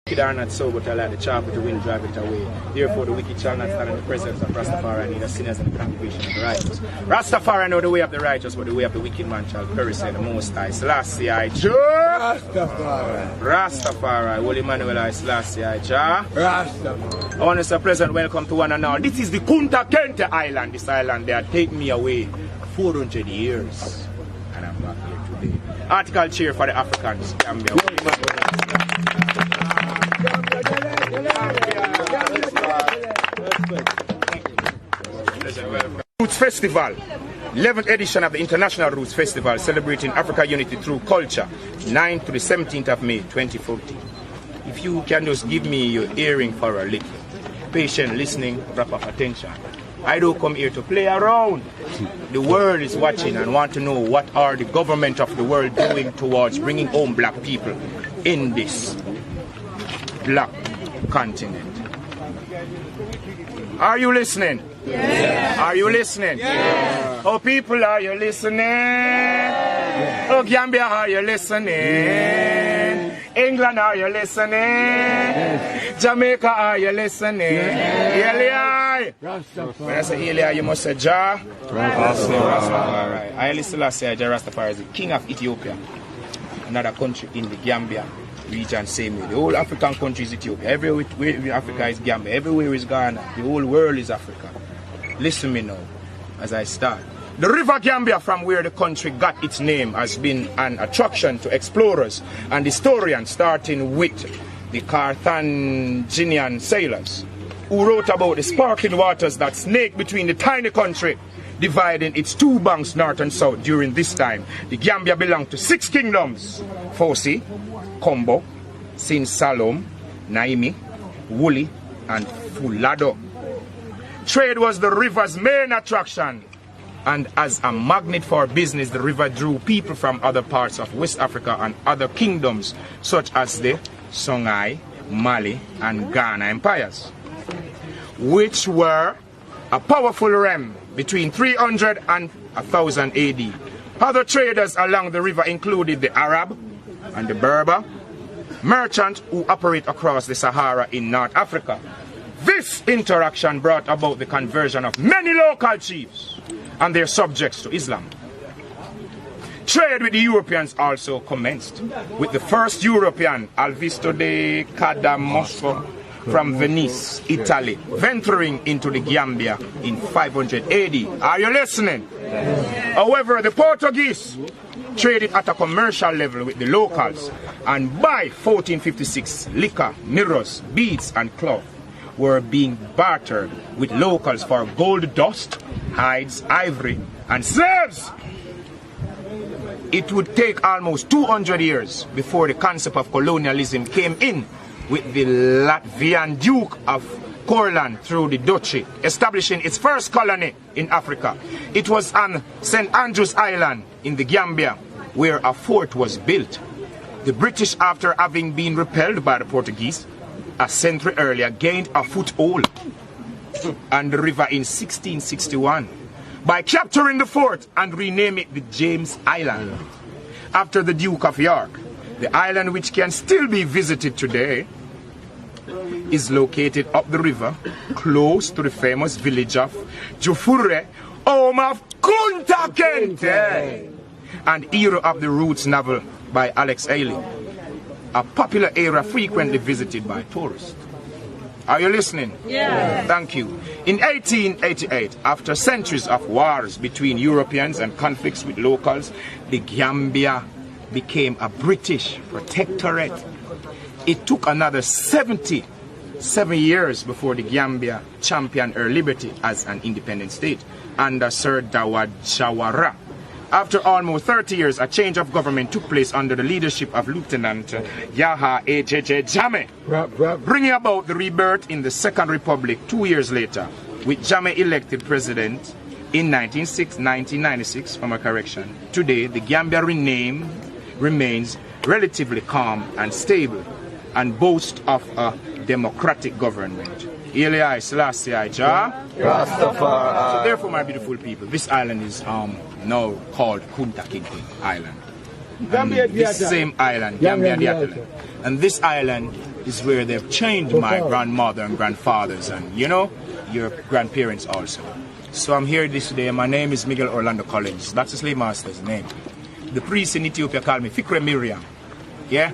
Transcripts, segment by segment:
Wicked are not so, but I like the chaff with the wind drive it away. Therefore, the wicked shall not stand in the presence of Rastafari, neither sinners in the congregation of the righteous. Rastafari know the way of the righteous, but the way of the wicked man shall perish, said the Most High. Selassie I Jah. Rastafari. Holy Emmanuel I Selassie I Jah. Rastafari. I want to say a pleasant welcome to one and all. This is the Kunta Kinteh Island. This island, they had taken me away 400 years. And I'm back here today. Article cheer for the Africans. Gambia. Roots Festival, 11th edition of the International Roots Festival, celebrating Africa unity through culture, 9th to the 17th of May 2014. If you can just give me your earring for a little, patient listening, wrap up attention. I don't come here to play around. The world is watching and want to know what are the government of the world doing towards bringing home black people in this black continent. Are you listening? Yeah. Are you listening? Yeah. Oh, people, are you listening? Yeah. Oh, Gambia, are you listening? Yeah. England, are you listening? Yeah. Jamaica, are you listening? Yeah. When I say Eli, you must say Jah. Rastafari. Haile Selassie Jah Rastafari is the king of Ethiopia, another country in the Gambia region, same way. The whole African country is Ethiopia. Everywhere Africa is Gambia. Everywhere is Ghana. The whole world is Africa. Listen me now as I start. The river Gambia, from where the country got its name, has been an attraction to explorers and historians, starting with the Carthaginian sailors, who wrote about the sparkling waters that snake between the tiny country, dividing its two banks north and south. During this time, the Gambia belonged to 6 kingdoms: Fosi, Kombo, Sin Salom, Naimi, Wuli, and Fulado. Trade was the river's main attraction, and as a magnet for business, the river drew people from other parts of West Africa and other kingdoms such as the Songhai, Mali, and Ghana empires, which were a powerful realm between 300 and 1000 AD. Other traders along the river included the Arab and the Berber, merchants who operate across the Sahara in North Africa. This interaction brought about the conversion of many local chiefs and their subjects to Islam. Trade with the Europeans also commenced, with the first European, Alvisto de Cadamosso, from Venice, Italy, venturing into the Gambia in 500 AD. Are you listening? However, the Portuguese traded at a commercial level with the locals, and by 1456, liquor, mirrors, beads, and cloth were being bartered with locals for gold dust, hides, ivory, and slaves. It would take almost 200 years before the concept of colonialism came in, with the Latvian Duke of Courland through the Duchy, establishing its first colony in Africa. It was on St. Andrew's Island in the Gambia, where a fort was built. The British, after having been repelled by the Portuguese a century earlier, gained a foothold on the river in 1661 by capturing the fort and renaming it the James Island, after the Duke of York. The island, which can still be visited today, is located up the river, close to the famous village of Jufure, home of Kunta Kinteh, and hero of the Roots novel by Alex Haley, a popular area frequently visited by tourists. Are you listening? Yeah. Thank you. In 1888, after centuries of wars between Europeans and conflicts with locals, the Gambia became a British protectorate. It took another 77 years before the Gambia championed her liberty as an independent state under Sir Dawud Jawara. After almost 30 years, a change of government took place under the leadership of Lieutenant Yahya Ejjeje Jammeh, bringing about the rebirth in the Second Republic 2 years later, with Jammeh elected president in 1996, from a correction. Today, the Gambia remains relatively calm and stable and boasts of a democratic government. Eli Selassie Jah Rastafari. So therefore, my beautiful people, this island is now called Kunta Kinteh Island. And this same island, Gambia, and this island is where they've chained my grandmother and grandfathers and, you know, your grandparents also. So I'm here this day. My name is Miguel Orlando Collins. That's the slave master's name. The priests in Ethiopia call me Fikre Miriam. Yeah?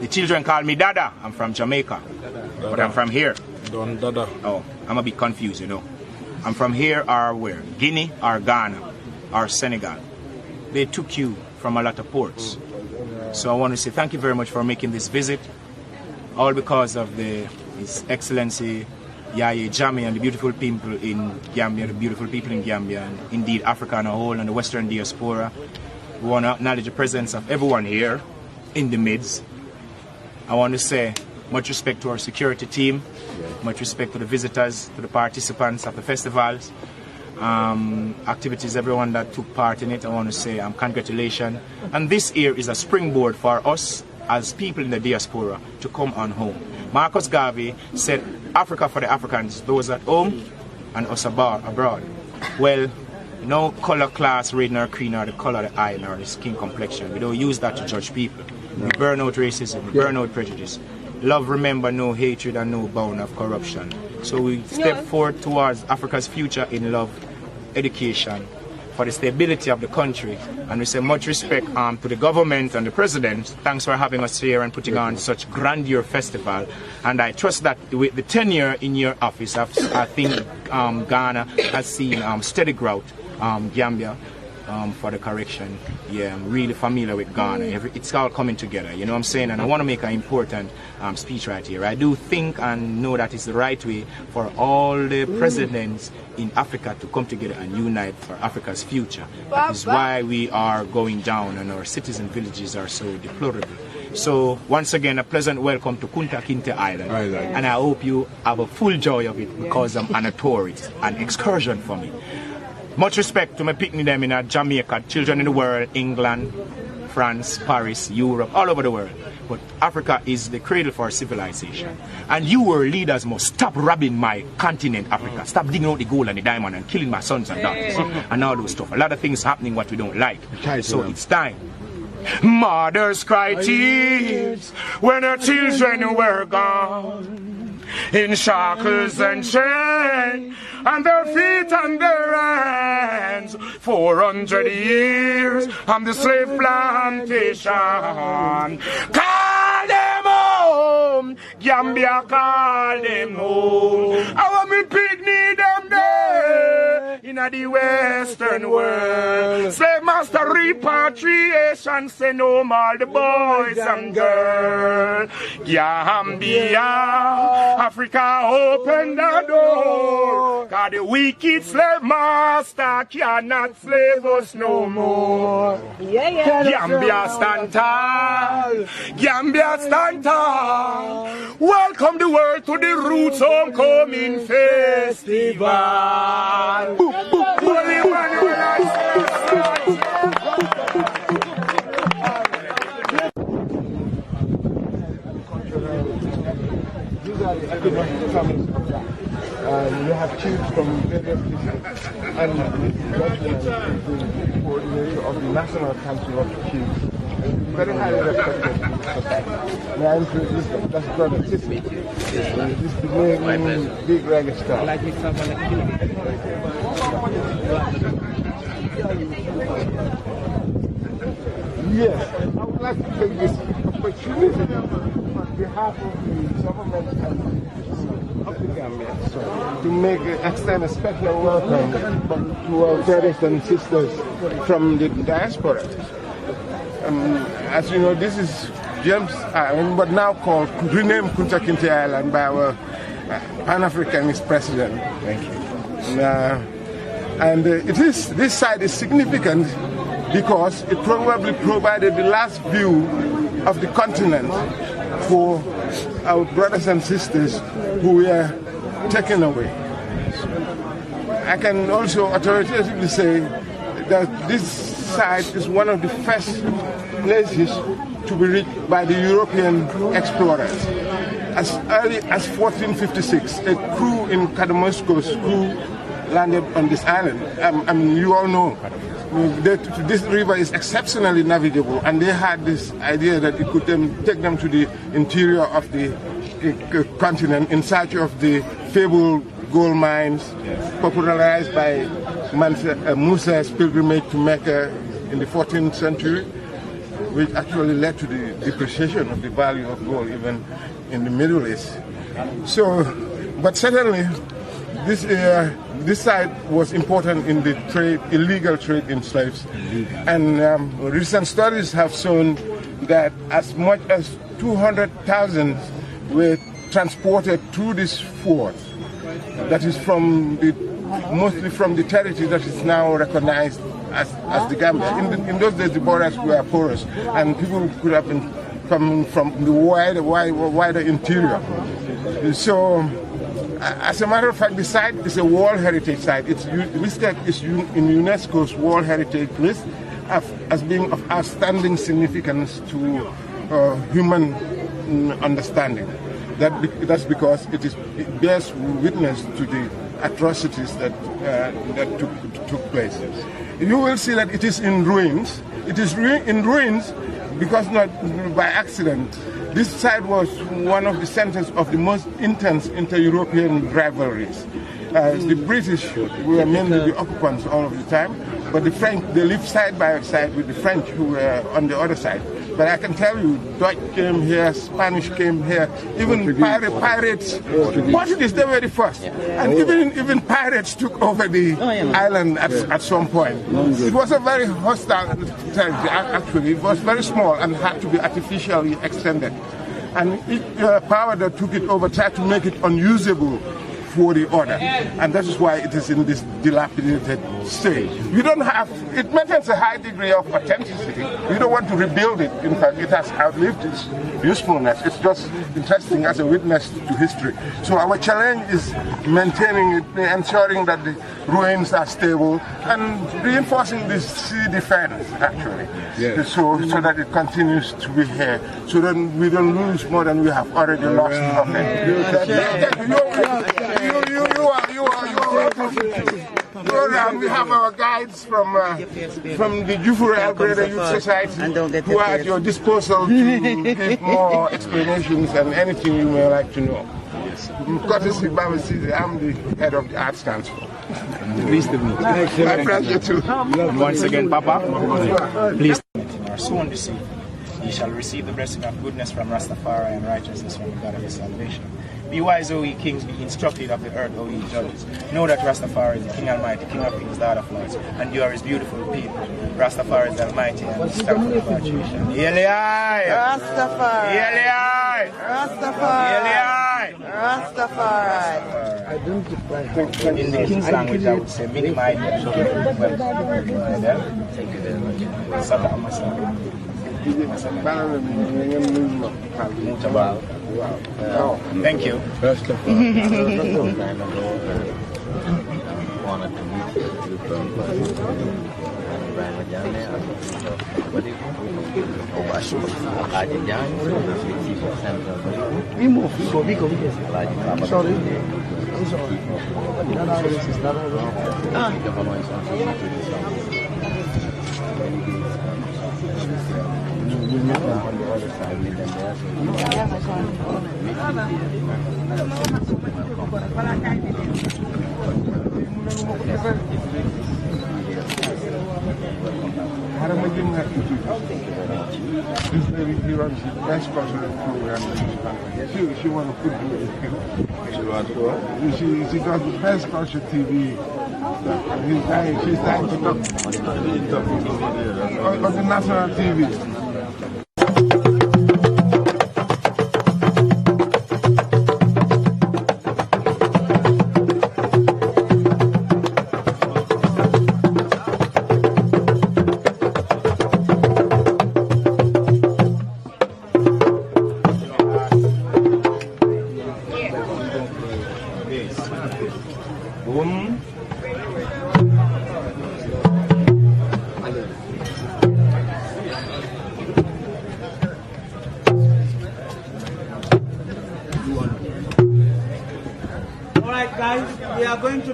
The children call me Dada. I'm from Jamaica. Dada. But I'm from here. Don Dada. Oh, I'm a bit confused, you know. I'm from here or where? Guinea or Ghana or Senegal. They took you from a lot of ports. So I want to say thank you very much for making this visit. All because of His Excellency Yahya Jammeh and the beautiful people in Gambia, the beautiful people in Gambia, and indeed Africa as a whole and the Western diaspora. We want to acknowledge the presence of everyone here in the midst. I want to say much respect to our security team, much respect to the visitors, to the participants of the festivals, activities, everyone that took part in it. I want to say congratulations. And this year is a springboard for us as people in the diaspora to come on home. Marcus Garvey said, Africa for the Africans, those at home and us abroad. Well, no color, class, race, nor creed, nor the color of the eye, nor the skin complexion. We don't use that to judge people. We burn out racism, we burn out prejudice. Love, remember, no hatred and no bound of corruption. So we step forward towards Africa's future in love, education, for the stability of the country. And we say much respect to the government and the president. Thanks for having us here and putting on such grandeur festival. And I trust that with the tenure in your office, I think Ghana has seen steady growth. Gambia, for the correction. Yeah, I'm really familiar with Ghana. It's all coming together, you know what I'm saying? And I want to make an important speech right here. I do think and know that it's the right way for all the presidents in Africa to come together and unite for Africa's future. That is why we are going down and our cities and villages are so deplorable. So once again, a pleasant welcome to Kunta Kinteh Island. And I hope you have a full joy of it because I'm on a tour. It's an excursion for me. Much respect to my picnic them in Jamaica, children in the world, England, France, Paris, Europe, all over the world. But Africa is the cradle for civilization. And you were leaders must stop robbing my continent, Africa. Stop digging out the gold and the diamond and killing my sons and daughters and all those stuff. A lot of things happening what we don't like. So it's time. Mothers cry tears when her children were gone. In shackles and chains, and their feet and their hands. 400 years on the slave plantation. Call them home, Gambia, call them home. I want me picnic them there in the Western world. Slave master repatriation, send home all the boys and girls. Gambia, Africa, open the door. Cause the wicked slave master cannot slave us no more. Gambia stand tall. Gambia stand tall. Welcome the world to the Roots Homecoming Festival. Holy Manuel. You have chiefs from various places, and the coordinator of the National Council of Chiefs, very highly respected. May I introduce them? That's Brother Sizzla. This is the main big reggae star. Yes, I would like to take this opportunity on behalf of the government and of the Gambia to extend a special welcome to our brothers and sisters from the diaspora. As you know, this is James Island, but now renamed Kunta Kinteh Island by our Pan-Africanist president. Thank you. This site is significant because it probably provided the last view of the continent for our brothers and sisters who were taken away. I can also authoritatively say that this site is one of the first places to be reached by the European explorers. As early as 1456, a crew in Kadamosko's crew landed on this island. You all know this river is exceptionally navigable, and they had this idea that it could take them to the interior of the continent in search of the fabled gold mines popularized by Musa's pilgrimage to Mecca in the 14th century, which actually led to the depreciation of the value of gold even in the Middle East. So, but certainly this site was important in the trade, illegal trade in slaves. And recent studies have shown that as much as 200,000 were transported through this fort. That is mostly from the territory that is now recognized as the Gambia. In those days, the borders were porous, and people could have been coming from the wider interior. So, as a matter of fact, the site is a World Heritage Site. It's listed in UNESCO's World Heritage List as being of outstanding significance to human understanding. That's because it bears witness to the atrocities that took place. You will see that it is in ruins. It is in ruins because not by accident. This site was one of the centers of the most intense inter-European rivalries. The British were mainly the occupants all of the time, but the French, they lived side by side with the French who were on the other side. But I can tell you, Dutch came here, Spanish came here, even pirates, Portuguese, they were the first. And even pirates took over the island at some point. It was a very hostile territory, actually. It was very small and had to be artificially extended. And each power that took it over tried to make it unusable for the order, and that is why it is in this dilapidated state. We don't have, it maintains a high degree of authenticity. We don't want to rebuild it. In fact, it has outlived its usefulness. It's just interesting as a witness to history. So our challenge is maintaining it, ensuring that the ruins are stable, and reinforcing the sea defense, actually, so that it continues to be here, so that we don't lose more than we have already lost. We have our guides from the Jufurel Greater Youth Society who are at your disposal to give more explanations and anything you may like to know. Courtesy Baba Sizzla, I'm the head of the Arts Council. Pleased to meet you. My pleasure too. Once again, Papa, please. Our soon deceived. Ye shall receive the blessing of goodness from Rastafari and righteousness from the God of his salvation. Be wise, O ye kings, be instructed of the earth, O ye judges. Know that Rastafari is the King Almighty, King of kings, Lord of lords, and you are his beautiful people. Rastafari is the Almighty and the stamp of infatuation. Rastafari. Rastafari. Rastafari. In the king's language, I would say, minimize them. Thank you. First of all, wanted to meet you from This lady here runs the best cultural program in this country. She won a good deal. She does the best culture TV. She's trying to talk on the national TV. Guys, we are going to